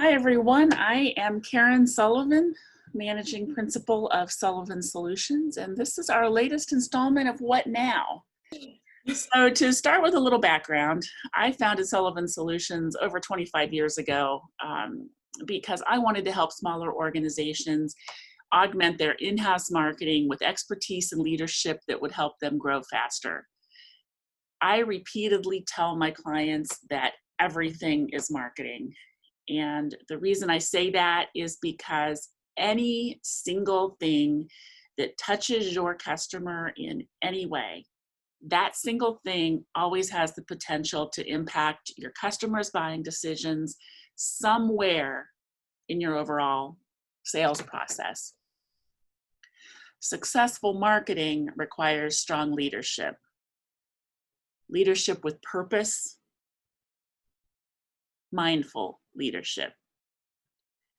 Hi everyone, I am Karen Sullivan, Managing Principal of Sullivan Solutions, and this is our latest installment of What Now? So to start with a little background, I founded Sullivan Solutions over 25 years ago because I wanted to help smaller organizations augment their in-house marketing with expertise and leadership that would help them grow faster. I repeatedly tell my clients that everything is marketing. And the reason I say that is because any single thing that touches your customer in any way, that single thing always has the potential to impact your customer's buying decisions somewhere in your overall sales process. Successful marketing requires strong leadership. Leadership with purpose, mindful leadership.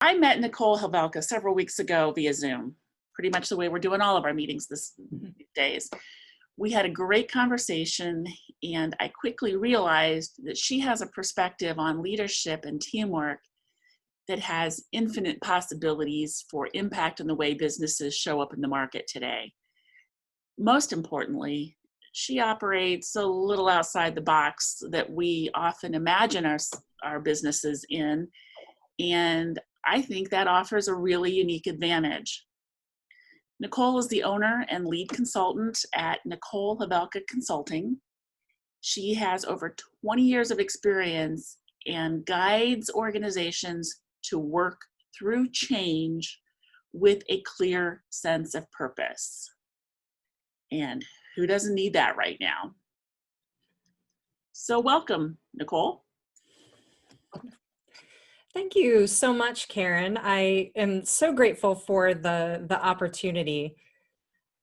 I met Nicole Havelka several weeks ago via Zoom, pretty much the way we're doing all of our meetings these days. We had a great conversation, and I quickly realized that she has a perspective on leadership and teamwork that has infinite possibilities for impact on the way businesses show up in the market today. Most importantly, she operates a little outside the box that we often imagine our businesses in, and I think that offers a really unique advantage. Nicole is the owner and lead consultant at Nicole Havelka Consulting. She has over 20 years of experience and guides organizations to work through change with a clear sense of purpose. And who doesn't need that right now? So welcome, Nicole. Thank you so much, Karen. I am so grateful for the opportunity.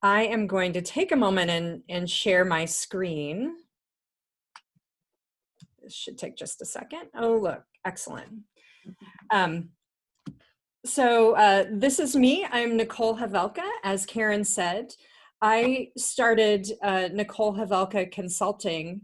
I am going to take a moment and share my screen. This should take just a second. Oh, look, excellent. This is me. I'm Nicole Havelka, as Karen said. I started Nicole Havelka Consulting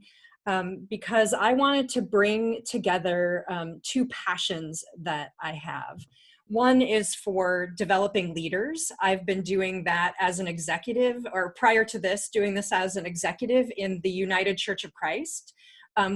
because I wanted to bring together two passions that I have. One is for developing leaders. I've been doing that as an executive, or prior to this, doing this as an executive in the United Church of Christ,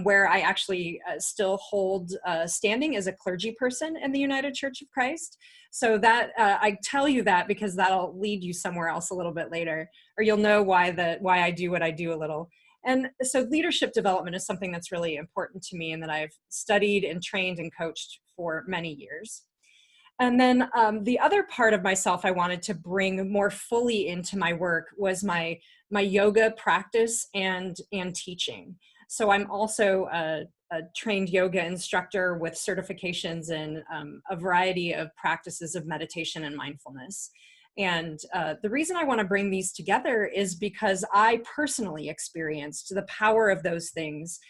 where I actually still hold standing as a clergy person in the United Church of Christ. So that I tell you that because that'll lead you somewhere else a little bit later, or you'll know why I do what I do a little. And so leadership development is something that's really important to me and that I've studied and trained and coached for many years. And then the other part of myself I wanted to bring more fully into my work was my yoga practice and teaching. So I'm also a trained yoga instructor with certifications in a variety of practices of meditation and mindfulness. And the reason I want to bring these together is because I personally experienced the power of those things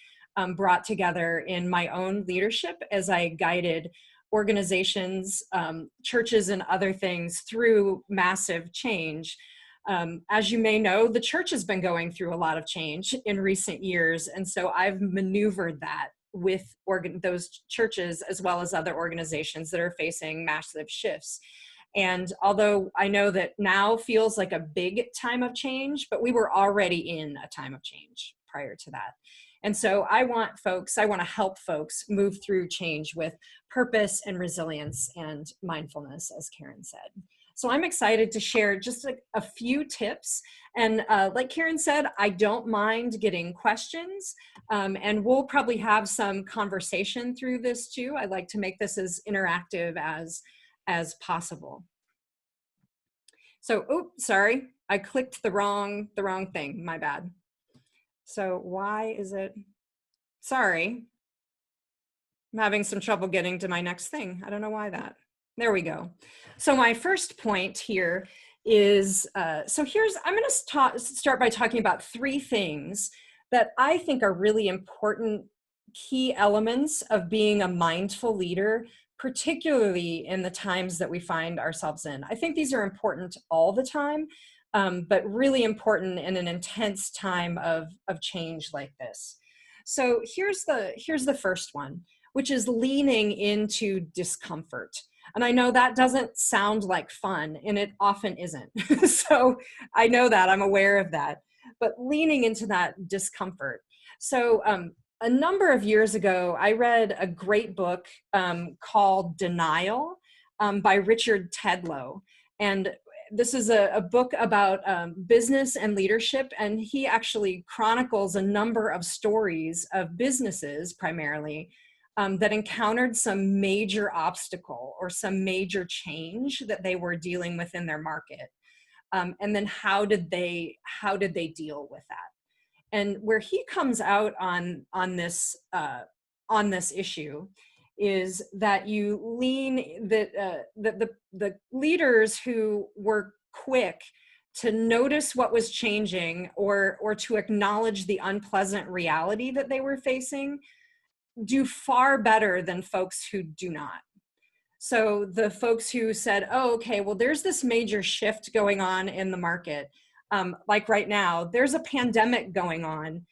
brought together in my own leadership as I guided organizations, churches, and other things through massive change. As you may know, the church has been going through a lot of change in recent years. And so I've maneuvered that with those churches as well as other organizations that are facing massive shifts. And although I know that now feels like a big time of change, but we were already in a time of change prior to that. And so I want to help folks move through change with purpose and resilience and mindfulness, as Karen said. So I'm excited to share just a few tips. And like Karen said, I don't mind getting questions, and we'll probably have some conversation through this too. I like to make this as interactive as possible. So, sorry, I clicked the wrong thing, my bad. So why is it, sorry, I'm having some trouble getting to my next thing. I don't know why that. There we go. So my first point here is, I'm going to start by talking about three things that I think are really important key elements of being a mindful leader, particularly in the times that we find ourselves in. I think these are important all the time, but really important in an intense time of change like this. So here's the first one. which is leaning into discomfort. And I know that doesn't sound like fun, and it often isn't. So I know that, I'm aware of that, but leaning into that discomfort. So a number of years ago, I read a great book called Denial by Richard Tedlow. And this is a book about business and leadership, and he actually chronicles a number of stories of businesses primarily that encountered some major obstacle or some major change that they were dealing with in their market. And then how did they deal with that? And where he comes out on this issue is that you lean that the leaders who were quick to notice what was changing or to acknowledge the unpleasant reality that they were facing do far better than folks who do not. So the folks who said, oh, okay, well, there's this major shift going on in the market. Like right now, there's a pandemic going on.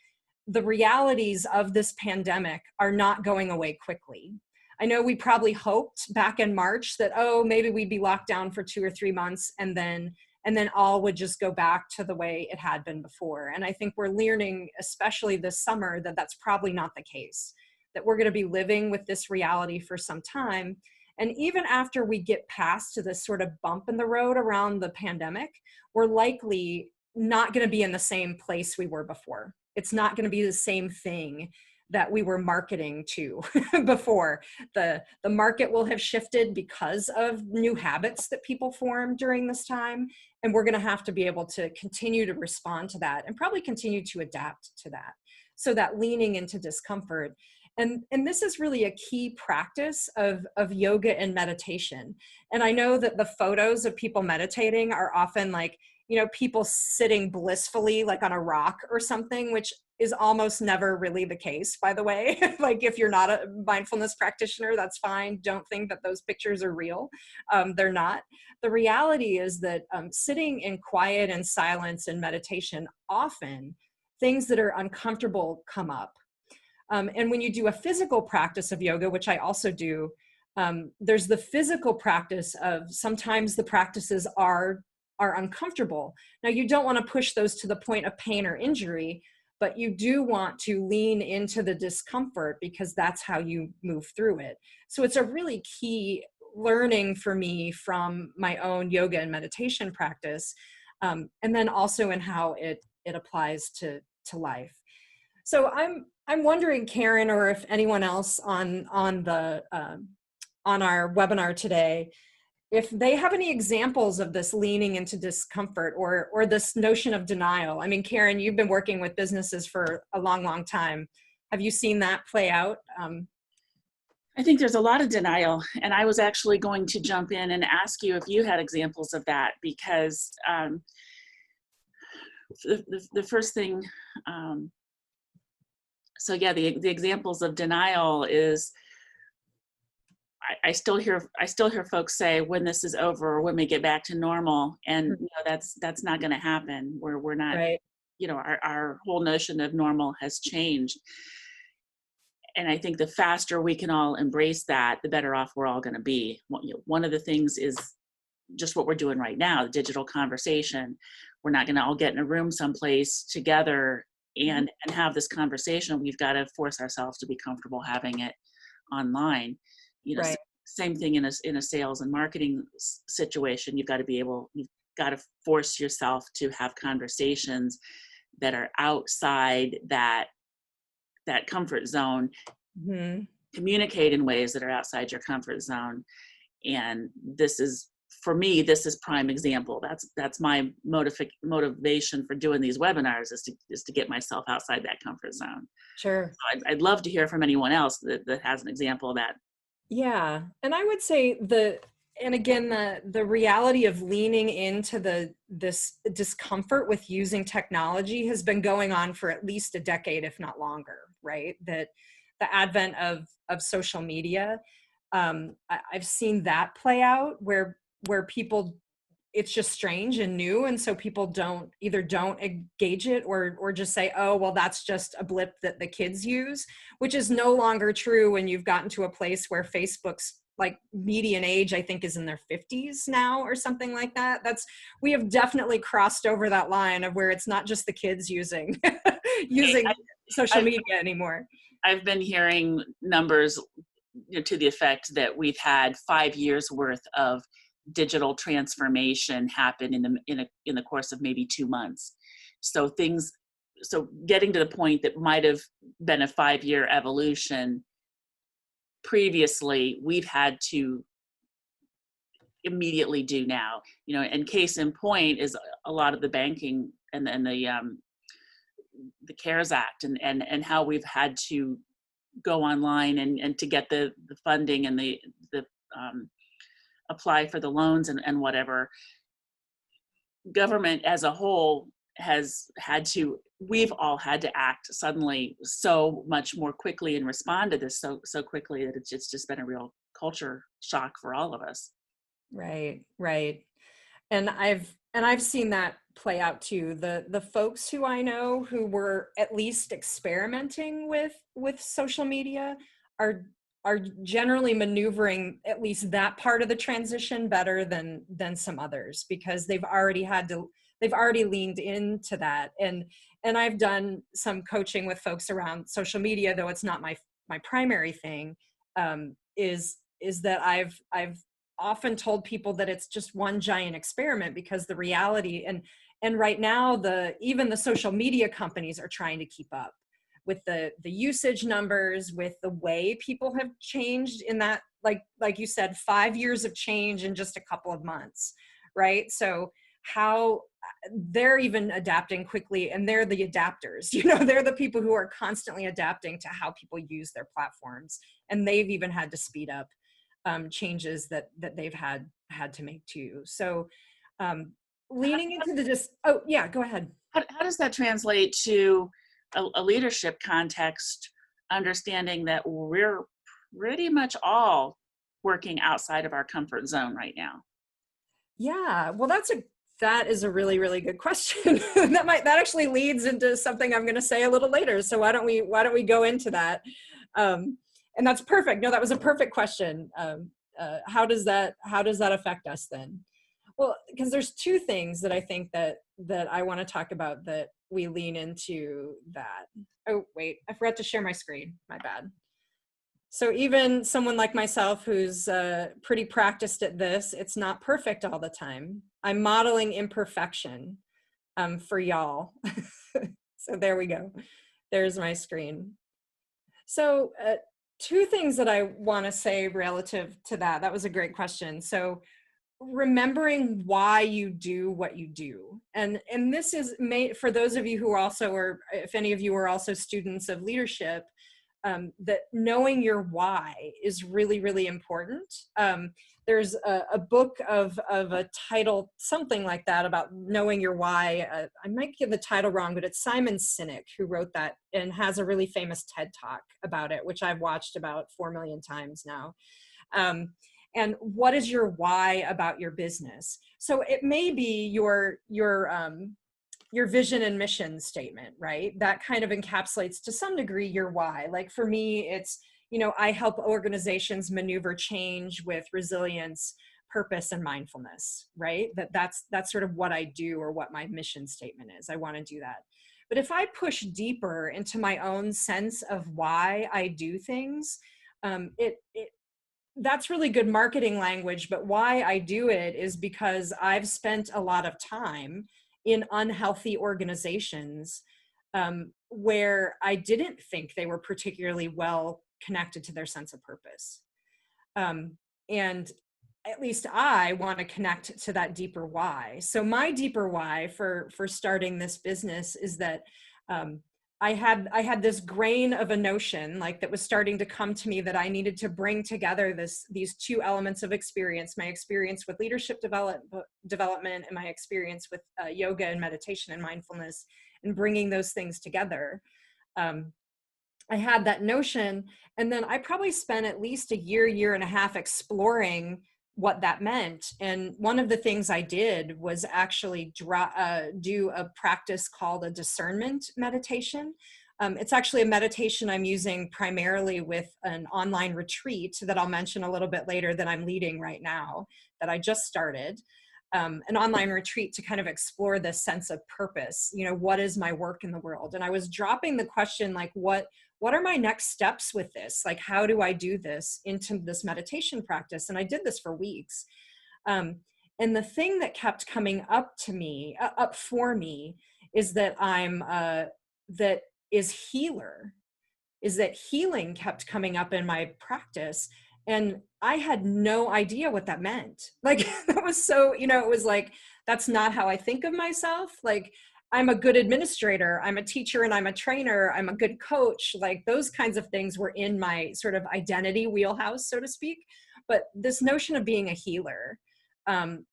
The realities of this pandemic are not going away quickly. I know we probably hoped back in March that, oh, maybe we'd be locked down for 2 or 3 months and then all would just go back to the way it had been before. And I think we're learning, especially this summer, that that's probably not the case, that we're going to be living with this reality for some time. And even after we get past to this sort of bump in the road around the pandemic, we're likely not going to be in the same place we were before. It's not going to be the same thing that we were marketing to before. The market will have shifted because of new habits that people formed during this time. And we're going to have to be able to continue to respond to that and probably continue to adapt to that. So that leaning into discomfort. And this is really a key practice of yoga and meditation. And I know that the photos of people meditating are often like, you know, people sitting blissfully like on a rock or something, which is almost never really the case, by the way. Like if you're not a mindfulness practitioner, that's fine. Don't think that those pictures are real. They're not. The reality is that sitting in quiet and silence and meditation, often things that are uncomfortable come up. And when you do a physical practice of yoga, which I also do, there's the physical practice of sometimes the practices are uncomfortable. Now, you don't want to push those to the point of pain or injury, but you do want to lean into the discomfort because that's how you move through it. So it's a really key learning for me from my own yoga and meditation practice, and then also in how it applies to life. So I'm wondering, Karen, or if anyone else on our webinar today, if they have any examples of this leaning into discomfort or this notion of denial. I mean, Karen, you've been working with businesses for a long, long time. Have you seen that play out? I think there's a lot of denial, and I was actually going to jump in and ask you if you had examples of that, because the first thing, so yeah, the examples of denial is, I still hear folks say, when this is over, or when we get back to normal, and you know, that's not going to happen. We're not, right. You know, our whole notion of normal has changed. And I think the faster we can all embrace that, the better off we're all going to be. One of the things is just what we're doing right now, the digital conversation. We're not going to all get in a room someplace together and have this conversation. We've got to force ourselves to be comfortable having it online. You know, right. Same thing in a sales and marketing situation. You've got to force yourself to have conversations that are outside that comfort zone, communicate in ways that are outside your comfort zone. And this is, for me, this is prime example. That's my motivation for doing these webinars, is to get myself outside that comfort zone. Sure. So I'd love to hear from anyone else that has an example of that. Yeah. And I would say the reality of leaning into this discomfort with using technology has been going on for at least a decade, if not longer, right? That the advent of social media, I've seen that play out where people it's just strange and new. And so people don't engage it or just say, oh, well, that's just a blip that the kids use, which is no longer true when you've gotten to a place where Facebook's like median age, I think, is in their 50s now or something like that. We have definitely crossed over that line of where it's not just the kids using social media anymore. I've been hearing numbers, to the effect that we've had 5 years worth of digital transformation happen in the course of maybe 2 months. So getting to the point that might have been a 5-year evolution previously, we've had to immediately do now. And case in point is a lot of the banking and the CARES Act and how we've had to go online and to get the funding and the apply for the loans and whatever. Government as a whole we've all had to act suddenly so much more quickly and respond to this so quickly that it's just been a real culture shock for all of us. Right. And I've seen that play out too. The folks who I know who were at least experimenting with social media are generally maneuvering at least that part of the transition better than some others, because they've already leaned into that. And I've done some coaching with folks around social media, though it's not my primary thing, is that I've often told people that it's just one giant experiment, because the reality and right now even the social media companies are trying to keep up with the usage numbers, with the way people have changed in that, like you said, 5 years of change in just a couple of months, right? So how they're even adapting quickly, and they're the adapters, they're the people who are constantly adapting to how people use their platforms. And they've even had to speed up changes that they've had to make too. So leaning into oh yeah, go ahead. How does that translate to a leadership context, understanding that we're pretty much all working outside of our comfort zone right now? Yeah, well, that is a really, really good question. that actually leads into something I'm going to say a little later. So why don't we go into that? And that's perfect. No, that was a perfect question. How does that affect us then? Well, because there's two things that I think that I want to talk about that we lean into that. Oh, wait, I forgot to share my screen. My bad. So even someone like myself who's pretty practiced at this, it's not perfect all the time. I'm modeling imperfection for y'all. So there we go. There's my screen. So two things that I want to say relative to that. That was a great question. So remembering why you do what you do. And this is made for those of you who also, or if any of you are also students of leadership, that knowing your why is really, really important. There's a book of a title, something like that, about knowing your why. I might get the title wrong, but it's Simon Sinek who wrote that and has a really famous TED Talk about it, which I've watched about 4 million times now. And what is your why about your business? So it may be your vision and mission statement, right? That kind of encapsulates to some degree your why. Like for me, it's, I help organizations maneuver change with resilience, purpose, and mindfulness, right? That's sort of what I do, or what my mission statement is. I want to do that. But if I push deeper into my own sense of why I do things, that's really good marketing language. But why I do it is because I've spent a lot of time in unhealthy organizations where I didn't think they were particularly well connected to their sense of purpose. And at least I want to connect to that deeper why. So my deeper why for starting this business is that I had this grain of a notion, like, that was starting to come to me, that I needed to bring together these two elements of experience: my experience with leadership development and my experience with yoga and meditation and mindfulness, and bringing those things together. I had that notion, and then I probably spent at least a year and a half exploring what that meant. And one of the things I did was actually do a practice called a discernment meditation. It's actually a meditation I'm using primarily with an online retreat that I'll mention a little bit later that I'm leading right now, that I just started. An online retreat to kind of explore this sense of purpose. You know, what is my work in the world? And I was dropping the question, like, what are my next steps with this? Like, how do I do this into this meditation practice? And I did this for weeks. And the thing that kept coming up for me, is that that healing kept coming up in my practice. And I had no idea what that meant. Like, that was so, it was like, that's not how I think of myself. Like, I'm a good administrator, I'm a teacher, and I'm a trainer, I'm a good coach. Like, those kinds of things were in my sort of identity wheelhouse, so to speak. But this notion of being a healer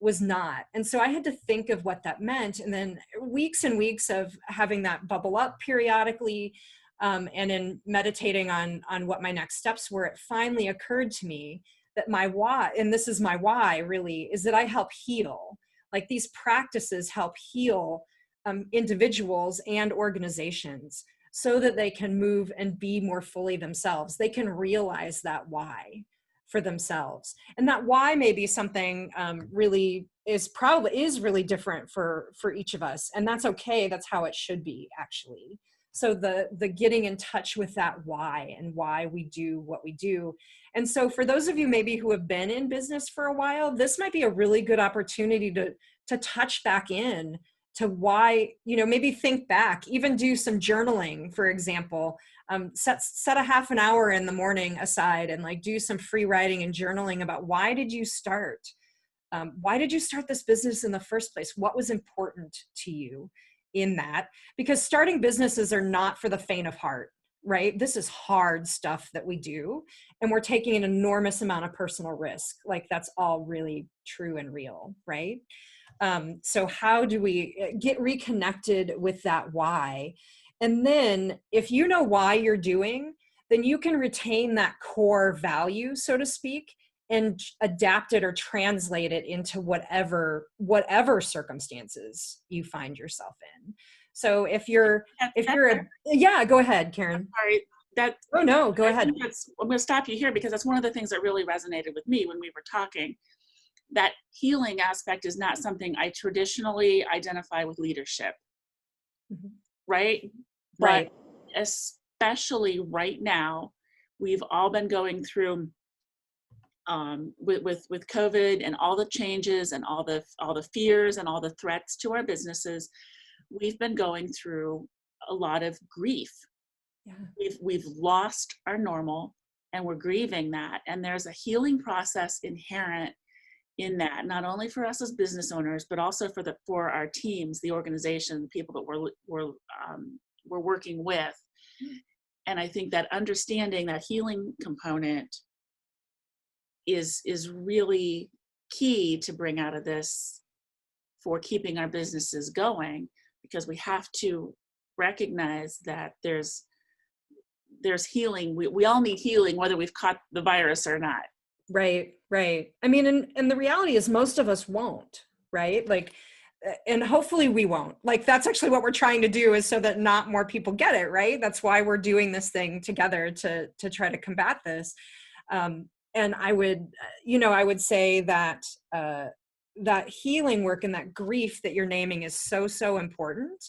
was not. And so I had to think of what that meant. And then weeks and weeks of having that bubble up periodically, and in meditating on what my next steps were, it finally occurred to me that my why, and this is my why really, is that I help heal. Like, these practices help heal individuals and organizations so that they can move and be more fully themselves. They can realize that why for themselves. And that why may be something really is really different for each of us. And that's okay. That's how it should be, actually. So the getting in touch with that why, and why we do what we do. And so for those of you maybe who have been in business for a while, this might be a really good opportunity to touch back in to why, maybe think back, even do some journaling, for example. Set a half an hour in the morning aside and like do some free writing and journaling about why did you start? Why did you start this business in the first place? What was important to you in that? Because starting businesses are not for the faint of heart, right? This is hard stuff that we do, and we're taking an enormous amount of personal risk. Like, that's all really true and real, right? So how do we get reconnected with that why? And then if you know why you're doing, then you can retain that core value, so to speak, and adapt it or translate it into whatever circumstances you find yourself in. So yeah, go ahead, Karen. Sorry, Oh no, go ahead. I'm going to stop you here because that's one of the things that really resonated with me when we were talking. That healing aspect is not something I traditionally identify with leadership, right? Right. But especially right now, we've all been going through with COVID and all the changes and all the fears and all the threats to our businesses. We've been going through a lot of grief. Yeah. We've lost our normal, and we're grieving that. And there's a healing process inherent in that, not only for us as business owners, but also for our teams, the organization, the people that we're working with. And I think that understanding that healing component is really key to bring out of this for keeping our businesses going, because we have to recognize that there's healing. We all need healing, whether we've caught the virus or not. Right. I mean, and the reality is most of us won't, right? Like, and hopefully we won't. Like, that's actually what we're trying to do, is so that not more people get it, right? That's why we're doing this thing together to try to combat this. And I would say that that healing work and that grief that you're naming is so important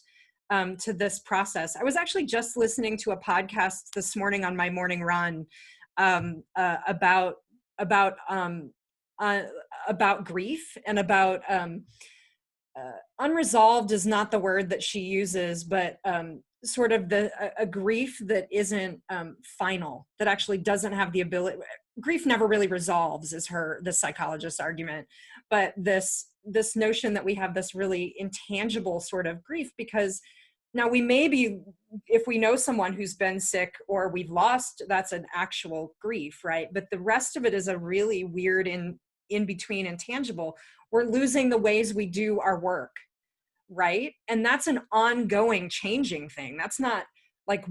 to this process. I was actually just listening to a podcast this morning on my morning run about grief and about unresolved is not the word that she uses, but sort of a grief that isn't final, that actually doesn't have the ability. Grief never really resolves, is the psychologist's argument, but this notion that we have this really intangible sort of grief, because now we may be, if we know someone who's been sick or we've lost, that's an actual grief, right? But the rest of it is a really weird in between intangible. We're losing the ways we do our work, right? And that's an ongoing changing thing. That's not like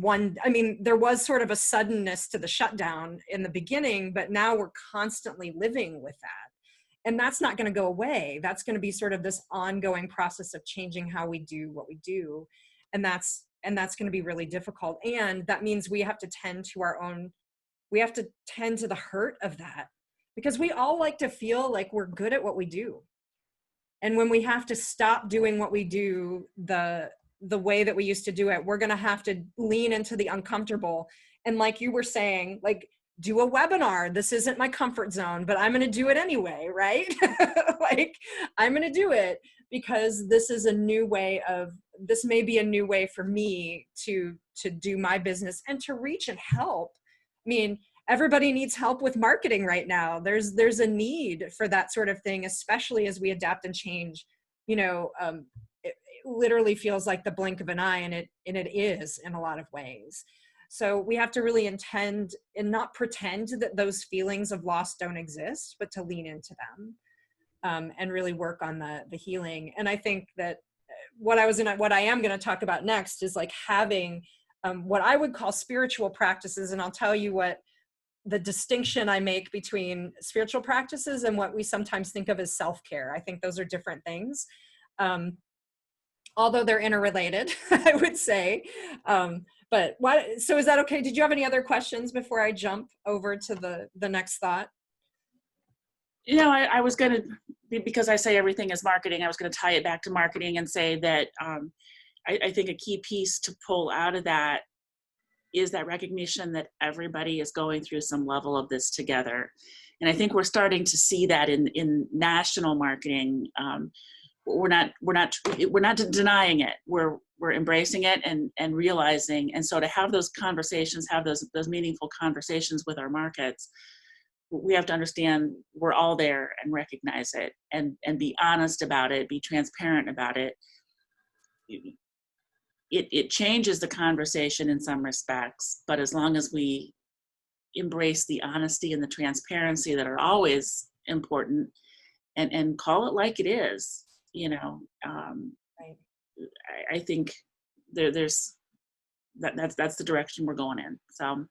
there was sort of a suddenness to the shutdown in the beginning, but now we're constantly living with that. And that's not going to go away. That's going to be sort of this ongoing process of changing how we do what we do. And that's going to be really difficult. And that means we have to tend to the hurt of that, because we all like to feel like we're good at what we do. And when we have to stop doing what we do the way that we used to do it, we're going to have to lean into the uncomfortable. And like you were saying, like, do a webinar. This isn't my comfort zone, but I'm going to do it anyway, right? Like, I'm going to do it because this may be a new way for me to do my business and to reach and help. I mean, everybody needs help with marketing right now. There's a need for that sort of thing, especially as we adapt and change. It literally feels like the blink of an eye, and it is in a lot of ways. So we have to really intend and not pretend that those feelings of loss don't exist, but to lean into them, and really work on the healing. And I think that what I am going to talk about next is like having what I would call spiritual practices. And I'll tell you what the distinction I make between spiritual practices and what we sometimes think of as self-care. I think those are different things. Although they're interrelated, I would say. So is that okay? Did you have any other questions before I jump over to the next thought? I was going to, because I say everything is marketing, I was going to tie it back to marketing and say that I think a key piece to pull out of that is that recognition that everybody is going through some level of this together. And I think we're starting to see that in national marketing. We're not denying it. We're embracing it and realizing. And so to have those conversations, have those meaningful conversations with our markets, we have to understand we're all there and recognize it and be honest about it, be transparent about it. It changes the conversation in some respects, but as long as we embrace the honesty and the transparency that are always important and call it like it is, right. I think there's that's the direction we're going in. So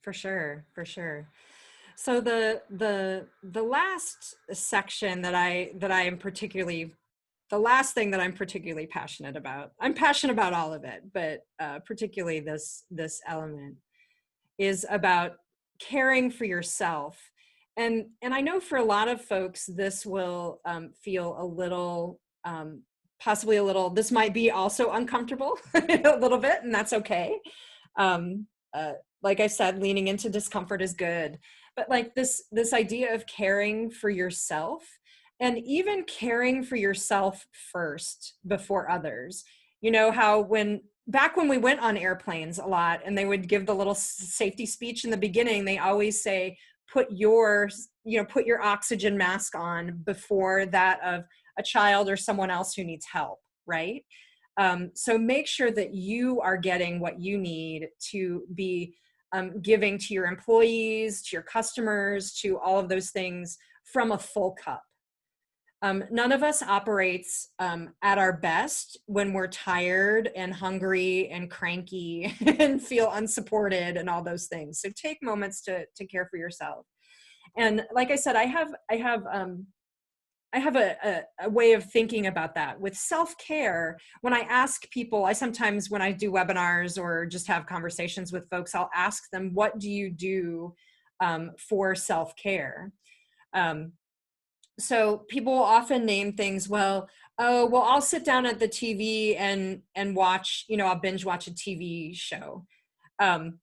for sure. So the last section the last thing that I'm particularly passionate about, I'm passionate about all of it, but particularly this element is about caring for yourself. And I know for a lot of folks, this will feel a little, possibly a little, this might be also uncomfortable a little bit, and that's okay. Like I said, leaning into discomfort is good. But like this idea of caring for yourself, and even caring for yourself first before others. How back when we went on airplanes a lot and they would give the little safety speech in the beginning, they always say, put your oxygen mask on before that of a child or someone else who needs help, right? So make sure that you are getting what you need to be giving to your employees, to your customers, to all of those things from a full cup. None of us operates at our best when we're tired and hungry and cranky and feel unsupported and all those things. So take moments to care for yourself. And like I said, I have a way of thinking about that with self-care. When I ask people, I sometimes, when I do webinars or just have conversations with folks, I'll ask them, what do you do for self-care? So people will often name things, I'll sit down at the TV and watch, I'll binge watch a TV show. And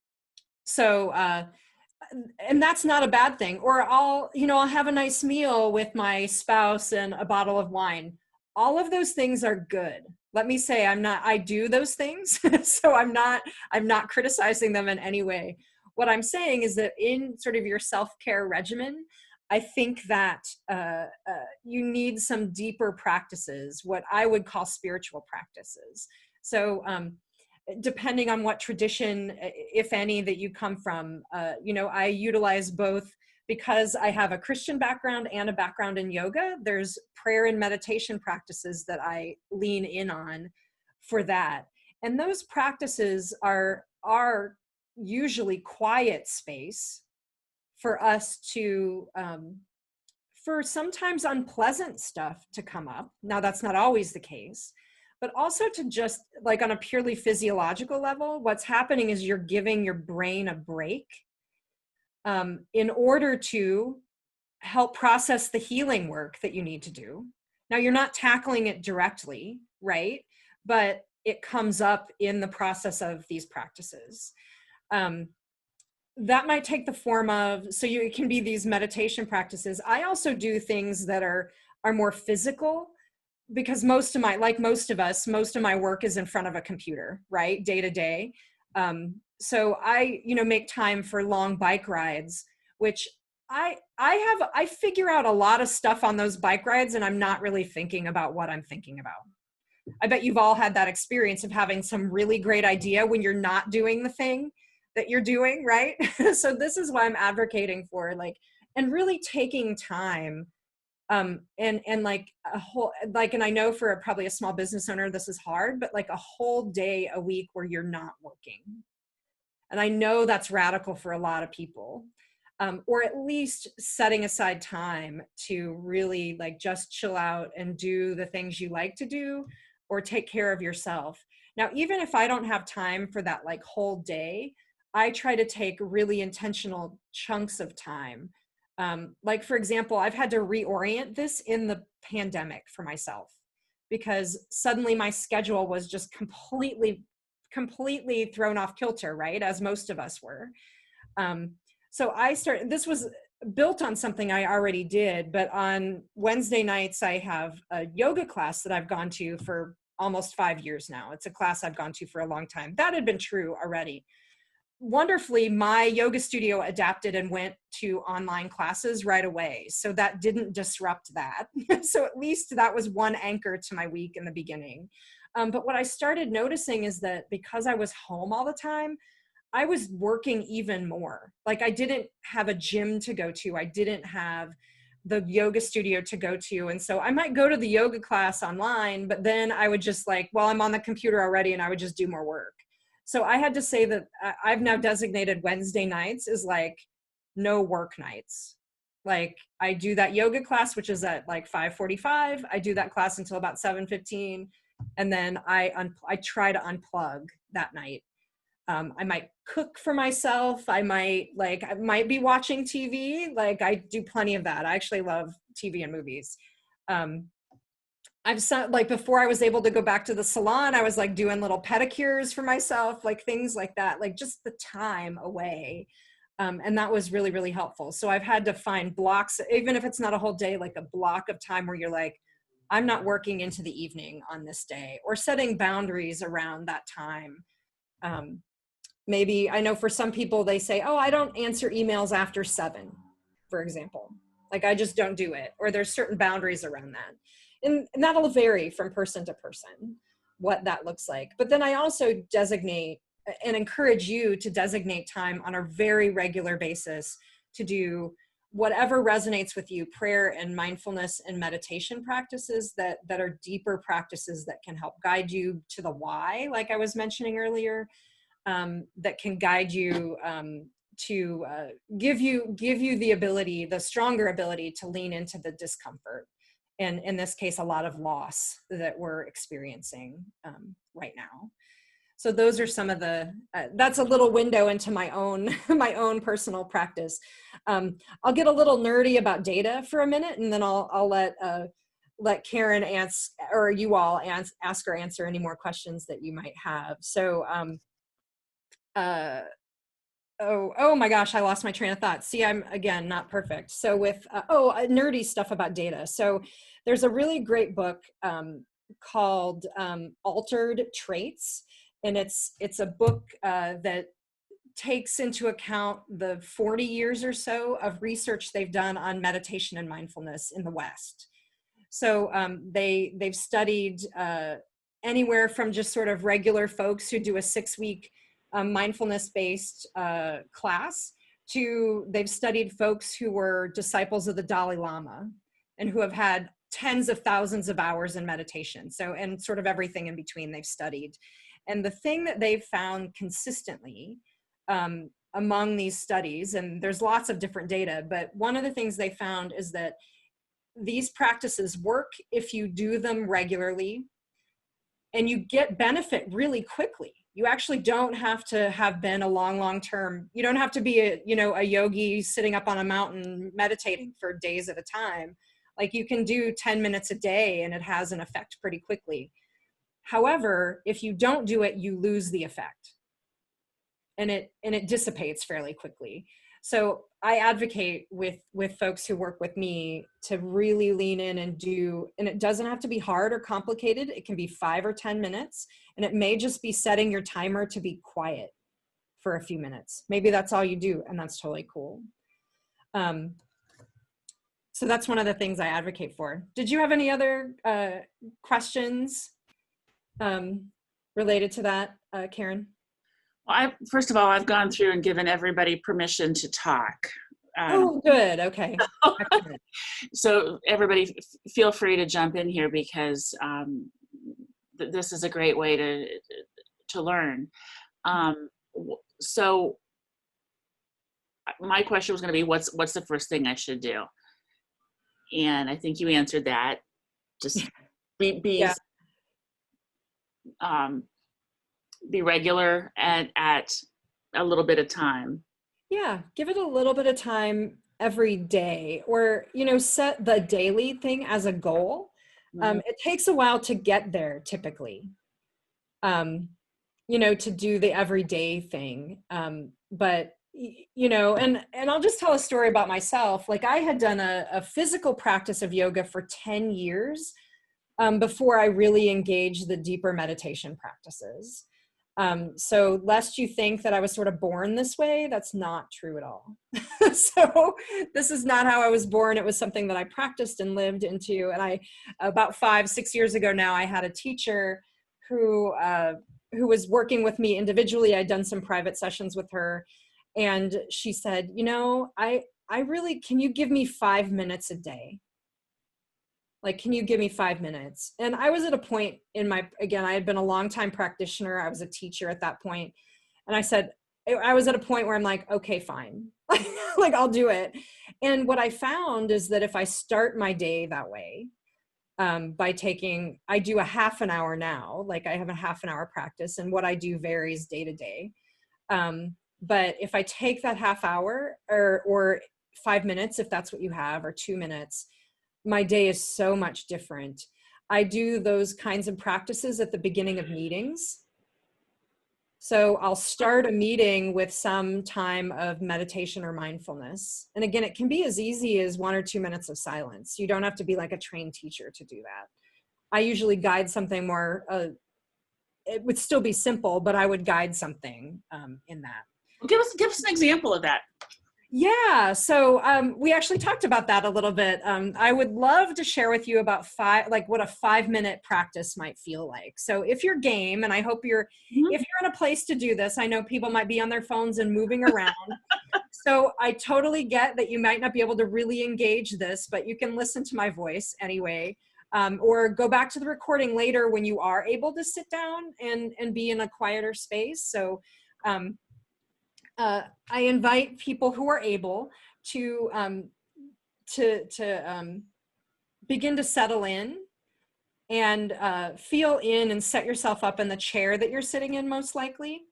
that's not a bad thing. Or I'll have a nice meal with my spouse and a bottle of wine. All of those things are good. Let me say, I do those things. So I'm not criticizing them in any way. What I'm saying is that in sort of your self-care regimen, I think that you need some deeper practices, what I would call spiritual practices. So depending on what tradition, if any, that you come from, I utilize both because I have a Christian background and a background in yoga. There's prayer and meditation practices that I lean in on for that. And those practices are usually quiet space for us to for sometimes unpleasant stuff to come up. Now, that's not always the case, but also to just like on a purely physiological level, what's happening is you're giving your brain a break in order to help process the healing work that you need to do. Now, you're not tackling it directly, right? But it comes up in the process of these practices. That might take the form of, so it can be these meditation practices. I also do things that are more physical, because most of my, like most of us, most of my work is in front of a computer, right? Day to day. So I, make time for long bike rides, which I figure out a lot of stuff on those bike rides, and I'm not really thinking about what I'm thinking about. I bet you've all had that experience of having some really great idea when you're not doing the thing that you're doing, right? So this is why I'm advocating for and really taking time, and like a whole, and I know for probably a small business owner, this is hard, but like a whole day a week where you're not working. And I know that's radical for a lot of people, or at least setting aside time to really just chill out and do the things you like to do, or take care of yourself. Now, even if I don't have time for that whole day, I try to take really intentional chunks of time. For example, I've had to reorient this in the pandemic for myself, because suddenly my schedule was just completely thrown off kilter, right? As most of us were. So this was built on something I already did, but on Wednesday nights, I have a yoga class that I've gone to for almost 5 years now. It's a class I've gone to for a long time. That had been true already. Wonderfully, my yoga studio adapted and went to online classes right away. So that didn't disrupt that. So at least that was one anchor to my week in the beginning. But what I started noticing is that because I was home all the time, I was working even more. I didn't have a gym to go to. I didn't have the yoga studio to go to. And so I might go to the yoga class online, but then I would just I'm on the computer already, and I would just do more work. So I had to say that I've now designated Wednesday nights as no work nights. I do that yoga class, which is at 5:45. I do that class until about 7:15. And then I try to unplug that night. I might cook for myself. I might be watching TV. I do plenty of that. I actually love TV and movies. I've said before I was able to go back to the salon, I was doing little pedicures for myself, things like that, just the time away. And that was really, really helpful. So I've had to find blocks, even if it's not a whole day, a block of time where you're I'm not working into the evening on this day, or setting boundaries around that time. Maybe I know for some people, they say, oh, I don't answer emails after 7, for example. I just don't do it. Or there's certain boundaries around that. And that'll vary from person to person, what that looks like. But then I also designate and encourage you to designate time on a very regular basis to do whatever resonates with you, prayer and mindfulness and meditation practices that are deeper practices that can help guide you to the why, like I was mentioning earlier, that can guide you to give you the ability, the stronger ability to lean into the discomfort. And in this case, a lot of loss that we're experiencing right now. So those are some of the, that's a little window into my own personal practice. I'll get a little nerdy about data for a minute, and then I'll let Karen answer, or you all ask or answer any more questions that you might have. So, oh my gosh, I lost my train of thought. See, I'm again, not perfect. So with, nerdy stuff about data. So there's a really great book called Altered Traits. And it's a book that takes into account the 40 years or so of research they've done on meditation and mindfulness in the West. So they've studied anywhere from just sort of regular folks who do a 6-week mindfulness-based class to they've studied folks who were disciples of the Dalai Lama and who have had tens of thousands of hours in meditation. So, and sort of everything in between they've studied. And the thing that they've found consistently among these studies, and there's lots of different data, but one of the things they found is that these practices work if you do them regularly, and you get benefit really quickly. You actually don't have to have been a long term, you don't have to be a yogi sitting up on a mountain meditating for days at a time. Like, you can do 10 minutes a day and it has an effect pretty quickly. However, if you don't do it, you lose the effect, and it dissipates fairly quickly. So I advocate with folks who work with me to really lean in and do, and it doesn't have to be hard or complicated. It can be 5 or 10 minutes, and it may just be setting your timer to be quiet for a few minutes. Maybe that's all you do, and that's totally cool. So that's one of the things I advocate for. Did you have any other questions related to that, Karen? Well, first of all, I've gone through and given everybody permission to talk. Oh, good. Okay. So everybody feel free to jump in here, because this is a great way to learn. So my question was going to be, what's the first thing I should do? And I think you answered that. Just be regular and at a little bit of time. Yeah, give it a little bit of time every day, or set the daily thing as a goal. It takes a while to get there, typically, to do the everyday thing. But and I'll just tell a story about myself. Like, I had done a physical practice of yoga for 10 years before I really engaged the deeper meditation practices. So lest you think that I was sort of born this way, that's not true at all. So this is not how I was born. It was something that I practiced and lived into. And about 5-6 years ago now, I had a teacher who was working with me individually. I'd done some private sessions with her. And she said, I really, can you give me 5 minutes a day? Like, can you give me 5 minutes? And I was at a point again, I had been a longtime practitioner. I was a teacher at that point. And I was at a point where I'm like, okay, fine. Like, I'll do it. And what I found is that if I start my day that way, I do a half an hour now, like I have a half an hour practice, and what I do varies day to day. But if I take that half hour or 5 minutes, if that's what you have, or 2 minutes, my day is so much different. I do those kinds of practices at the beginning of meetings. So I'll start a meeting with some time of meditation or mindfulness. And again, it can be as easy as 1 or 2 minutes of silence. You don't have to be like a trained teacher to do that. I usually guide something more, it would still be simple, but I would guide something in that. Well, give us an example of that. Yeah, so we actually talked about that a little bit. I would love to share with you about what a 5-minute practice might feel like. So if you're game, and I hope if you're in a place to do this, I know people might be on their phones and moving around. So I totally get that you might not be able to really engage this, but you can listen to my voice anyway, or go back to the recording later when you are able to sit down and be in a quieter space. So I invite people who are able to begin to settle in and feel in and set yourself up in the chair that you're sitting in, most likely.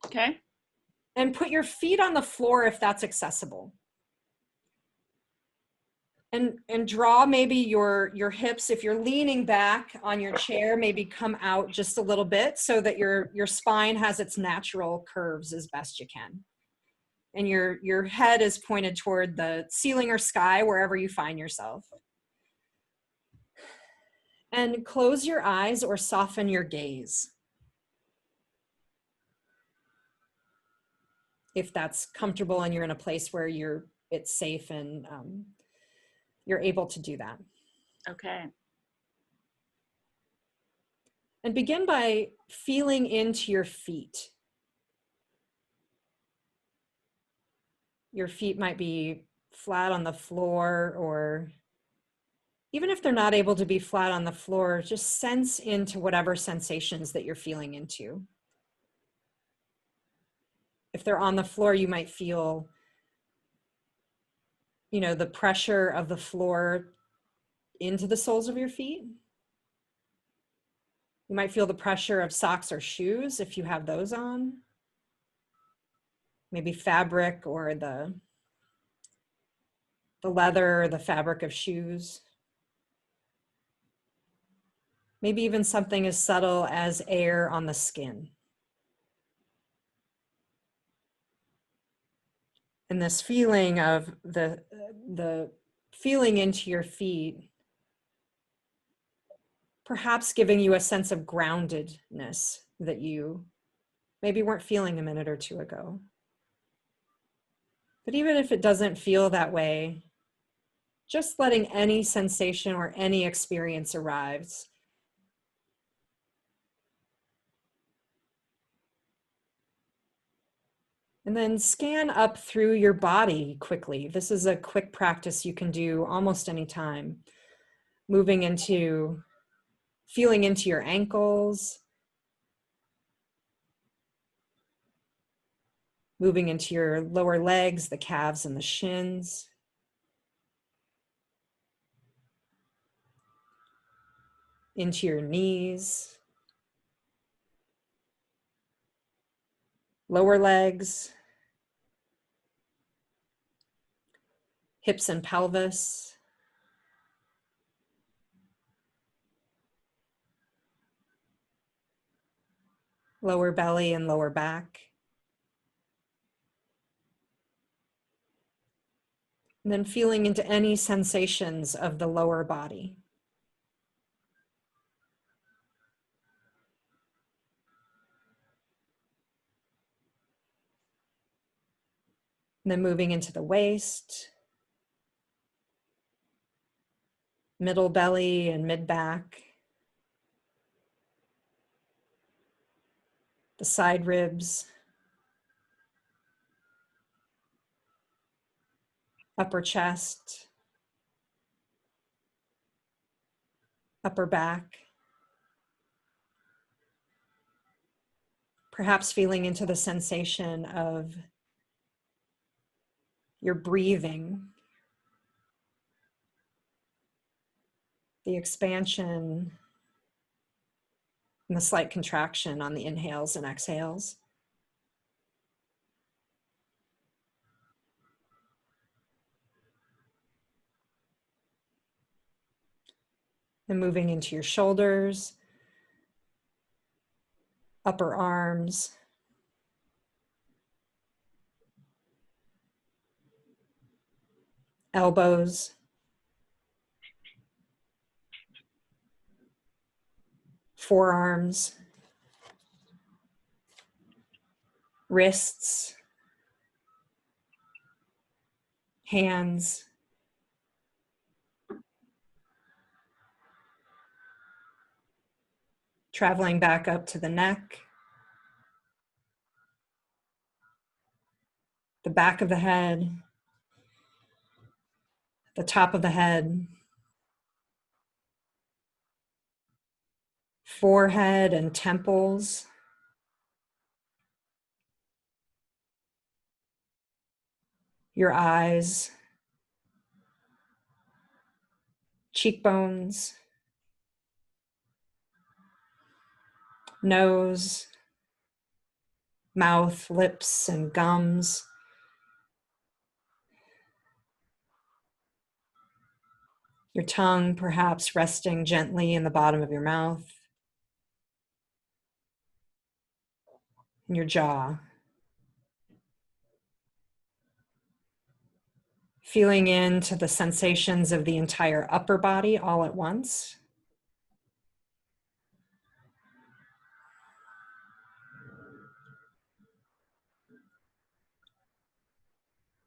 Okay. And put your feet on the floor if that's accessible. And draw maybe your hips, if you're leaning back on your chair, maybe come out just a little bit so that your spine has its natural curves as best you can. And your head is pointed toward the ceiling or sky, wherever you find yourself. And close your eyes or soften your gaze, if that's comfortable and you're in a place where it's safe and you're able to do that. Okay. And begin by feeling into your feet. Your feet might be flat on the floor, or even if they're not able to be flat on the floor, just sense into whatever sensations that you're feeling into. If they're on the floor, you might feel, the pressure of the floor into the soles of your feet. You might feel the pressure of socks or shoes if you have those on. Maybe fabric or the leather or the fabric of shoes. Maybe even something as subtle as air on the skin. And this feeling of the feeling into your feet, perhaps giving you a sense of groundedness that you maybe weren't feeling a minute or two ago. But even if it doesn't feel that way, just letting any sensation or any experience arrives. And then scan up through your body quickly. This is a quick practice you can do almost any time. Moving into, feeling into your ankles, moving into your lower legs, the calves and the shins. Into your knees, lower legs, hips and pelvis, lower belly and lower back. And then feeling into any sensations of the lower body. And then moving into the waist, middle belly and mid back, the side ribs, upper chest, upper back. Perhaps feeling into the sensation of your breathing, the expansion and the slight contraction on the inhales and exhales. And moving into your shoulders, upper arms, elbows, forearms, wrists, hands, traveling back up to the neck, the back of the head, the top of the head, forehead and temples, your eyes, cheekbones, nose, mouth, lips, and gums, your tongue perhaps resting gently in the bottom of your mouth, and your jaw. Feeling into the sensations of the entire upper body all at once.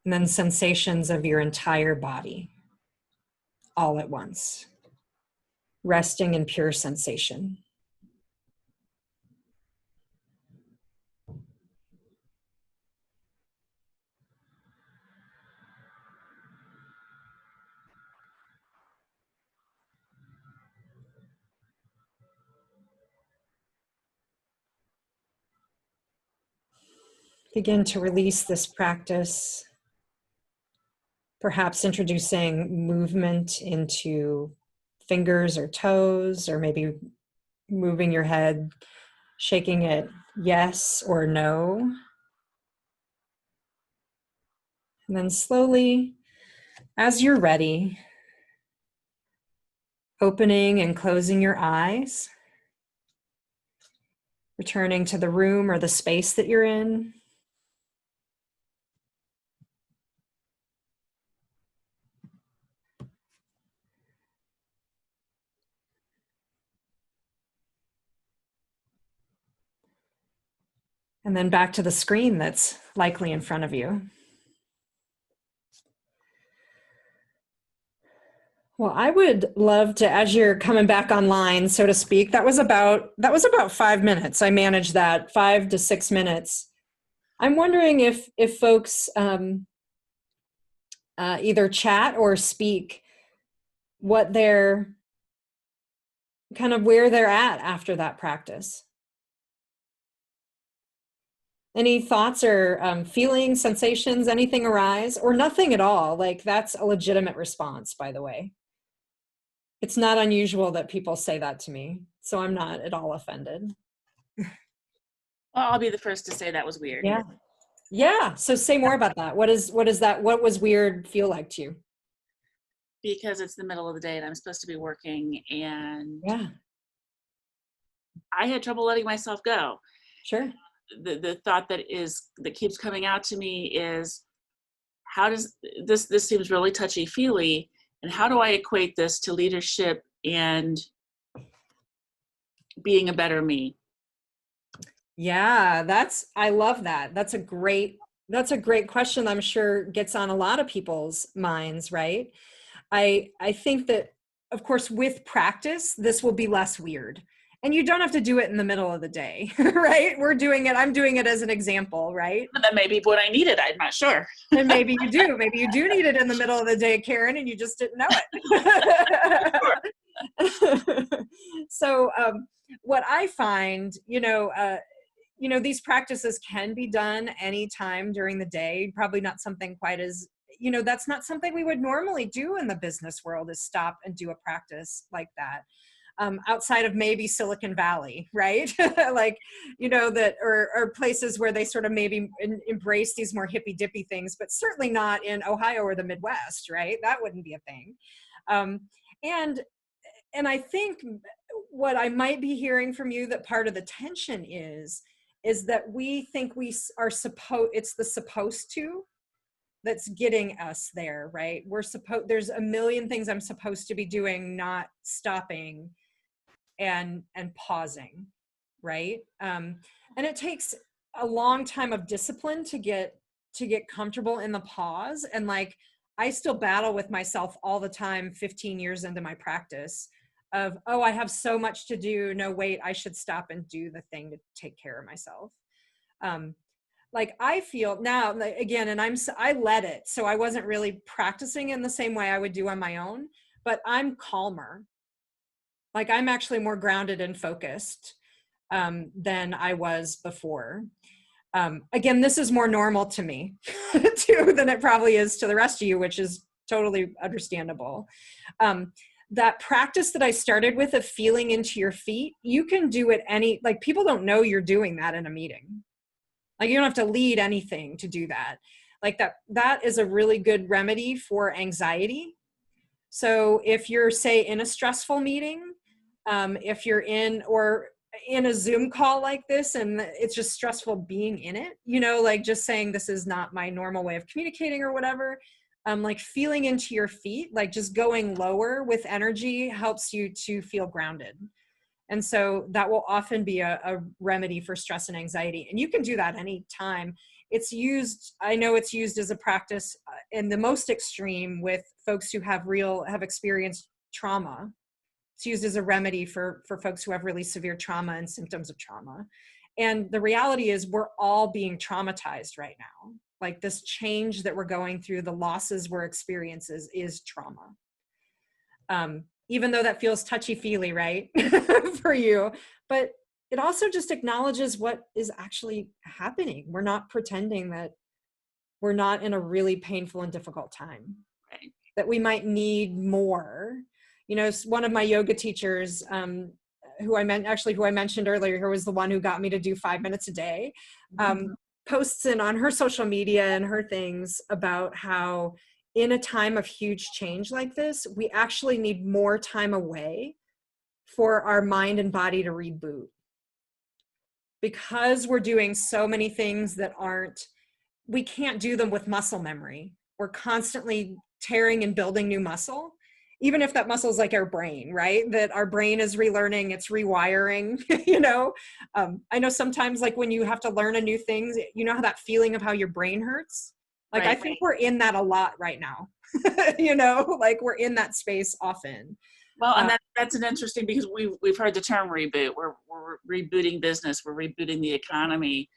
And then sensations of your entire body all at once. Resting in pure sensation. Begin to release this practice, perhaps introducing movement into fingers or toes, or maybe moving your head, shaking it yes or no. And then slowly, as you're ready, opening and closing your eyes, returning to the room or the space that you're in. And then back to the screen that's likely in front of you. Well, I would love to, as you're coming back online, so to speak, that was about 5 minutes. I managed that 5 to 6 minutes. I'm wondering if folks either chat or speak what they're kind of where they're at after that practice. Any thoughts or feelings, sensations, anything arise, or nothing at all? Like, that's a legitimate response, by the way. It's not unusual that people say that to me, so I'm not at all offended. Well, I'll be the first to say that was weird. Yeah. Yeah. So say more about that. What is that? What was weird feel like to you? Because it's the middle of the day and I'm supposed to be working, and Yeah. I had trouble letting myself go. Sure. The thought that keeps coming out to me is, how does this seems really touchy-feely, and how do I equate this to leadership and being a better me? Yeah, I love that. That's a great question. I'm sure gets on a lot of people's minds, right? I think that, of course, with practice, this will be less weird. And you don't have to do it in the middle of the day, right? I'm doing it as an example, right? That may be what I needed. I'm not sure. And maybe you do need it in the middle of the day, Karen, and you just didn't know it. So what I find, these practices can be done anytime during the day. Probably not something quite as, that's not something we would normally do in the business world, is stop and do a practice like that. Outside of maybe Silicon Valley, right? Like, or places where they sort of maybe embrace these more hippy dippy things, but certainly not in Ohio or the Midwest, right? That wouldn't be a thing. And I think what I might be hearing from you, that part of the tension is that we think it's the supposed to that's getting us there, right? There's a million things I'm supposed to be doing, not stopping and pausing, right? And it takes a long time of discipline to get comfortable in the pause. And like, I still battle with myself all the time, 15 years into my practice, of, oh, I have so much to do. No, wait, I should stop and do the thing to take care of myself. Like, I feel now, again, and I let it, so I wasn't really practicing in the same way I would do on my own, but I'm calmer. Like, I'm actually more grounded and focused than I was before. Again, this is more normal to me too than it probably is to the rest of you, which is totally understandable. That practice that I started with of feeling into your feet, you can do it like, people don't know you're doing that in a meeting. Like, you don't have to lead anything to do that. Like, that is a really good remedy for anxiety. So if you're, say, in a stressful meeting, if you're in a Zoom call like this and it's just stressful being in it, like just saying this is not my normal way of communicating or whatever, like feeling into your feet, like just going lower with energy helps you to feel grounded. And so that will often be a remedy for stress and anxiety. And you can do that anytime. I know it's used as a practice in the most extreme with folks who have experienced trauma. It's used as a remedy for folks who have really severe trauma and symptoms of trauma. And the reality is, we're all being traumatized right now. Like, this change that we're going through, the losses we're experiencing is trauma. Even though that feels touchy-feely, right, for you, but it also just acknowledges what is actually happening. We're not pretending that we're not in a really painful and difficult time, Right. that we might need more. One of my yoga teachers, who I mentioned earlier, who was the one who got me to do 5 minutes a day, posts in on her social media and her things about how in a time of huge change like this, we actually need more time away for our mind and body to reboot. Because we're doing so many things that we can't do them with muscle memory. We're constantly tearing and building new muscle, even if that muscle is like our brain, right? That our brain is relearning, it's rewiring, I know sometimes like when you have to learn a new thing, how that feeling of how your brain hurts? Like, right. I think we're in that a lot right now, like we're in that space often. Well, and that's an interesting, because we've heard the term reboot. We're rebooting business. We're rebooting the economy.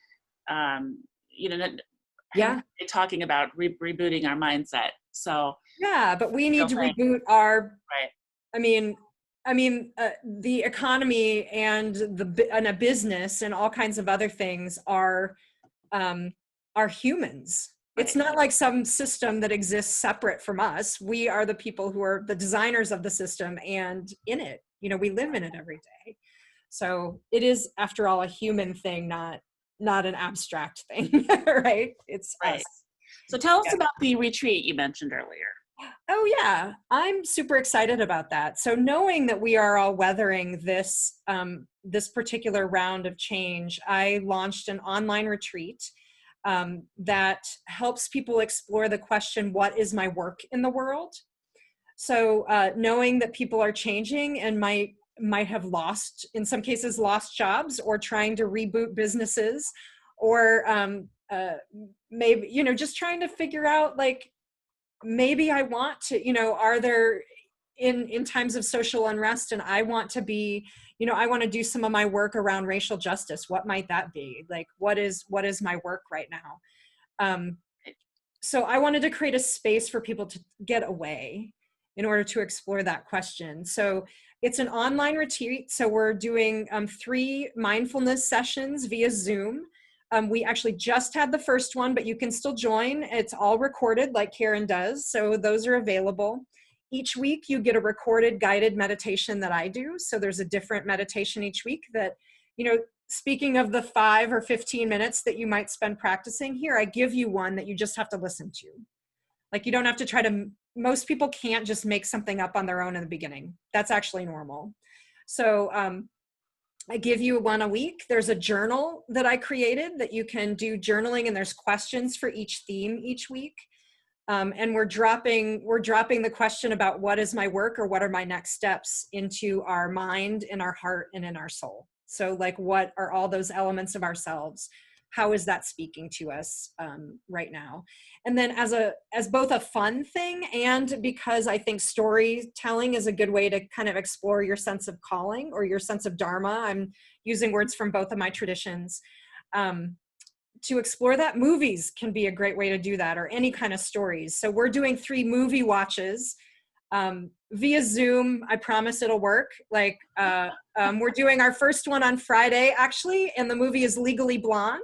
Talking about rebooting our mindset. So yeah, but we need to reboot our. Right. The economy and a business and all kinds of other things are humans. Right. It's not like some system that exists separate from us. We are the people who are the designers of the system, and in it, we live in it every day. So it is, after all, a human thing, not an abstract thing, right? It's right. Us. So tell us about the retreat you mentioned earlier. Oh yeah, I'm super excited about that. So knowing that we are all weathering this particular round of change, I launched an online retreat that helps people explore the question, what is my work in the world? So knowing that people are changing and might have in some cases lost jobs, or trying to reboot businesses, or maybe, just trying to figure out, like, maybe I want to, are there in times of social unrest, and I want to be, I want to do some of my work around racial justice. What might that be? Like, what is my work right now? So I wanted to create a space for people to get away in order to explore that question. So it's an online retreat. So we're doing 3 mindfulness sessions via Zoom. We actually just had the first one, but you can still join. It's all recorded like Karen does. So those are available. Each week you get a recorded guided meditation that I do. So there's a different meditation each week that, speaking of the 5 or 15 minutes that you might spend practicing here, I give you one that you just have to listen to. Like, you don't have to most people can't just make something up on their own in the beginning. That's actually normal. So I give you one a week. There's a journal that I created that you can do journaling, and there's questions for each theme each week. And we're dropping the question about what is my work, or what are my next steps, into our mind, in our heart, and in our soul. So like, what are all those elements of ourselves? How is that speaking to us right now? And then as both a fun thing, and because I think storytelling is a good way to kind of explore your sense of calling or your sense of dharma. I'm using words from both of my traditions. To explore that, movies can be a great way to do that, or any kind of stories. So we're doing 3 movie watches via Zoom. I promise it'll work. Like, we're doing our first one on Friday, actually, and the movie is Legally Blonde,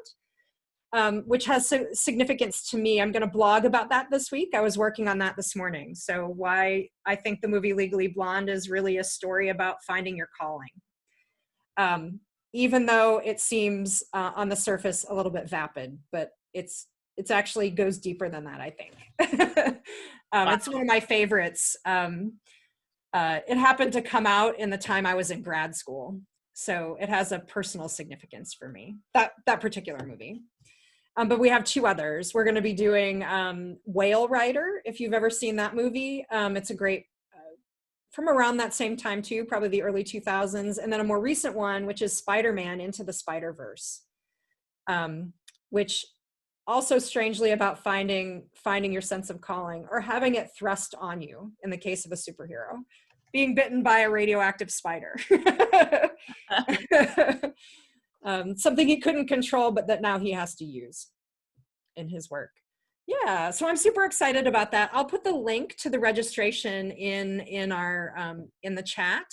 which has significance to me. I'm going to blog about that this week. I was working on that this morning. So why I think the movie Legally Blonde is really a story about finding your calling. Even though it seems on the surface a little bit vapid, but it's actually goes deeper than that, I think. Wow. It's one of my favorites. It happened to come out in the time I was in grad school, so it has a personal significance for me, that particular movie. But we have 2 others. We're going to be doing Whale Rider, if you've ever seen that movie. It's a great, from around that same time too, probably the early 2000s. And then a more recent one, which is Spider-Man Into the Spider-Verse, which also strangely about finding your sense of calling, or having it thrust on you in the case of a superhero, being bitten by a radioactive spider. Something he couldn't control, but that now he has to use in his work. Yeah, so I'm super excited about that. I'll put the link to the registration in our in the chat.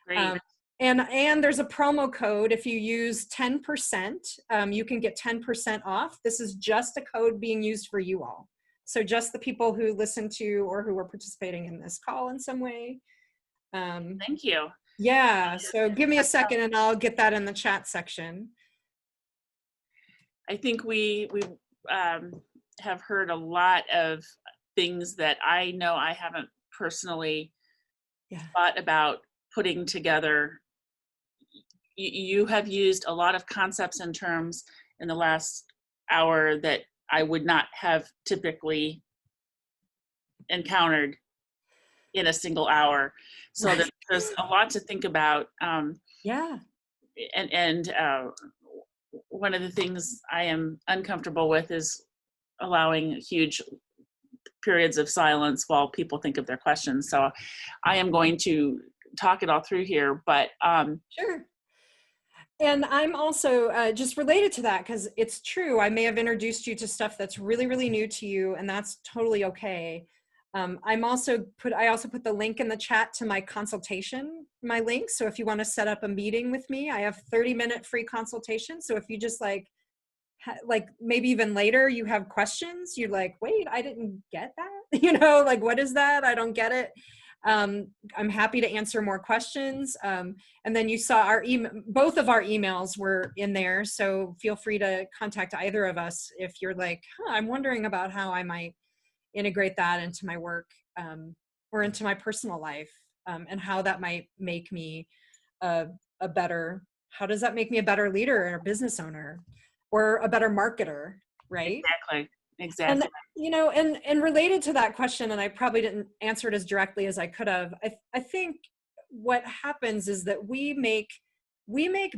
Great. And there's a promo code. If you use 10%, you can get 10% off. This is just a code being used for you all. So just the people who listen to or who are participating in this call in some way. Thank you. Yeah, so give me a second and I'll get that in the chat section. I think we have heard a lot of things that I know I haven't personally thought about putting together. You have used a lot of concepts and terms in the last hour that I would not have typically encountered in a single hour. So there's a lot to think about. Yeah. And one of the things I am uncomfortable with is allowing huge periods of silence while people think of their questions. So I am going to talk it all through here, but Sure. And I'm also just related to that, because it's true, I may have introduced you to stuff that's really, really new to you, and that's totally okay. I also put the link in the chat to my consultation, my link. So if you want to set up a meeting with me, I have 30-minute free consultation. So if you just like maybe even later you have questions, you're like, wait, I didn't get that. You know, like, what is that? I don't get it. I'm happy to answer more questions. And then you saw our both of our emails were in there. So feel free to contact either of us if you're like, I'm wondering about how I might integrate that into my work or into my personal life, and how that might make me how does that make me a better leader or a business owner or a better marketer, right? Exactly. And you know, and related to that question, and I probably didn't answer it as directly as I could have, I think what happens is that we make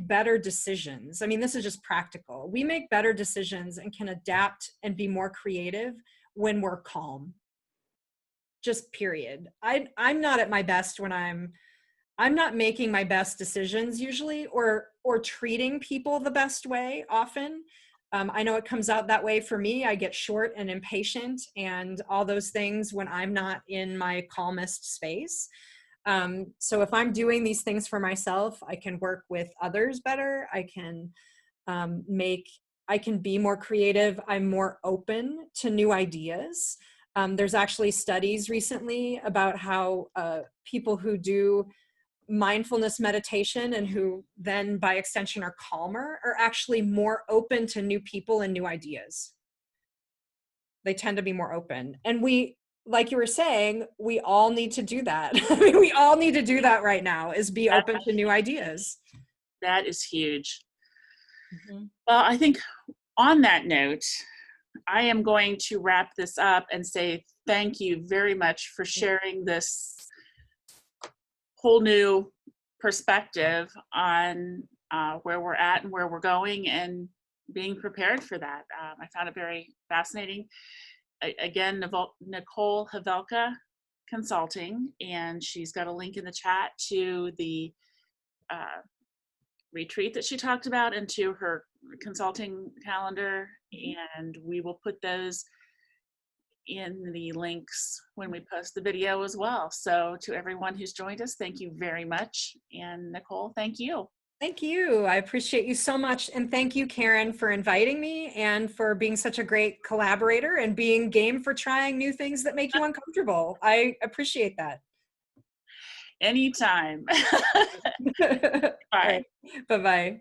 better decisions. I mean, this is just practical. We make better decisions and can adapt and be more creative when we're calm. Just period. I'm not at my best when I'm not making my best decisions usually, or treating people the best way often. I know it comes out that way for me. I get short and impatient and all those things when I'm not in my calmest space. So if I'm doing these things for myself, I can work with others better. I can be more creative. I'm more open to new ideas. There's actually studies recently about how people who do mindfulness meditation and who then by extension are calmer are actually more open to new people and new ideas. They tend to be more open. And we, like you were saying, we all need to do that. I mean, we all need to do that right now, is be open to new ideas. That is huge. Mm-hmm. Well, I think on that note, I am going to wrap this up and say thank you very much for sharing this whole new perspective on where we're at and where we're going, and being prepared for that. I found it very fascinating. Again, Nicole Havelka Consulting, and she's got a link in the chat to the retreat that she talked about and to her consulting calendar, and we will put those in the links when we post the video as well. So to everyone who's joined us, thank you very much. And Nicole, thank you. Thank you. I appreciate you so much. And thank you, Karen, for inviting me and for being such a great collaborator and being game for trying new things that make you uncomfortable. I appreciate that. Anytime. Bye. Bye-bye.